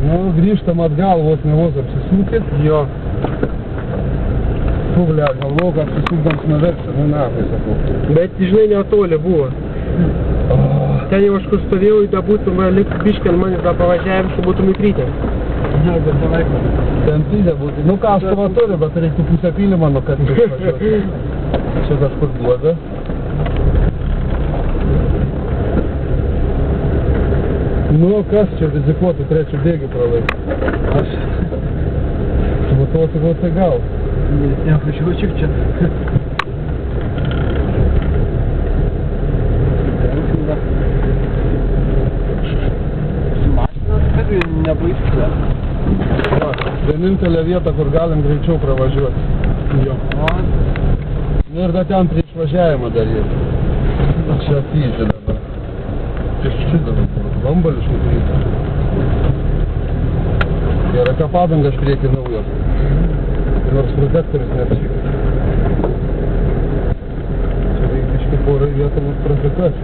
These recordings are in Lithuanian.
Nu, grįžtam atgal, vos apsisukit. Jo. Tu, bля, galvoju, kad apsisukdams nuversi, nu nafai, sakau. Bet, žinai, netoli buvo. Ten jau aš kur stovėjau, da būtum liks biškį ant manęs, da pavažiavim, su būtum įkrytęs. Ne, bet nelaiko. Ten pydė būti. Nu, kastuvą turi, bet reiktų pusę pylimą nukasti. Čia kažkur duoda. Nu, kas čia rizikuotų trečių bėgių pralaikyti? Aš. Matuosi, gal tai gal. Ne, važiuočiau čia. Su mašinas, kad nebaisu. Vienintelė vieta, kur galim greičiau pravažiuoti. Jo. Nu ir da ten prie išvažiavimą daryti. Čia fyžė dabar. Čia dabar. Bambališkai prieiti. Yra ką padangas prieki naujos. Nors protektorius neapsikėti. Čia reikia iškai porai vietą mus prasikaš.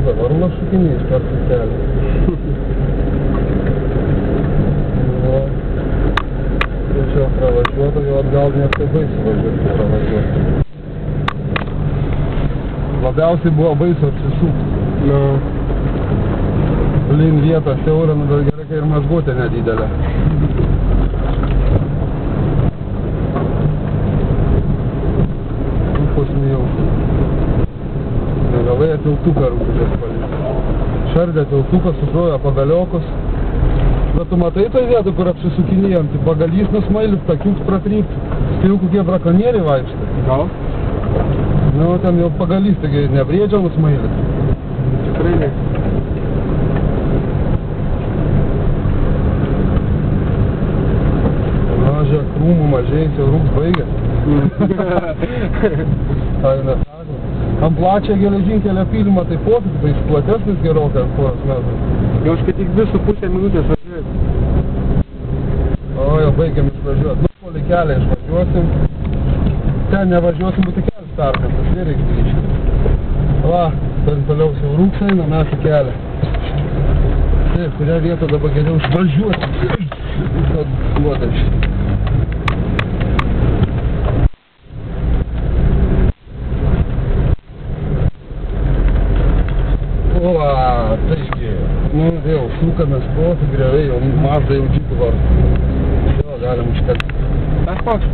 Dabar lašukiniais per sustelį. Čia pravažiuotų, jau atgal net tai baisu važiuoti pravažiuoti. Labiausiai buvo baisu apsisukti. Nu. Blin vietą siaurą, nu dar gerai, kai ir mazgutė nedidelė. Pusnijau. Negalai tiltuką rūpudės palikti. Šardė tiltuką, sukrojo pagaliokus. Bet tu matai toj vietą, kur apsisukinėjom, tai pagalys nusmailis, takiuks pratrypt. Spėjau, kokie brakonieriai vaikštai. Gal? Nu, ten jau pagalys, taigi nebriedžia nusmailis. Tikrai ne. Na, žiūrėk, krūmų mažėjus, jau rūks baigęs. Tai nesako. Ant plačią geležinkelio pylimą tai pokyt, tai jis platesnis gerokai ant poros metų. Jau aš kad tik 2,5 minutės važiuoju. O, jau baigiam išvažiuoti. Nu, polį kelią išvažiuosim. Ten nevažiuosim, būtų kelias perkantas, vėl reikia grįžti. Va, ten toliau jau rūks eina, mes į kelią. Taip, kurią vietą dabar geriau išvažiuoti. Kad duoda šitą. O, taigi. Nu, vėl, sukamės po, tai grevai jau mažai jau džipų var. Jo, galim iškalti. Tas koks?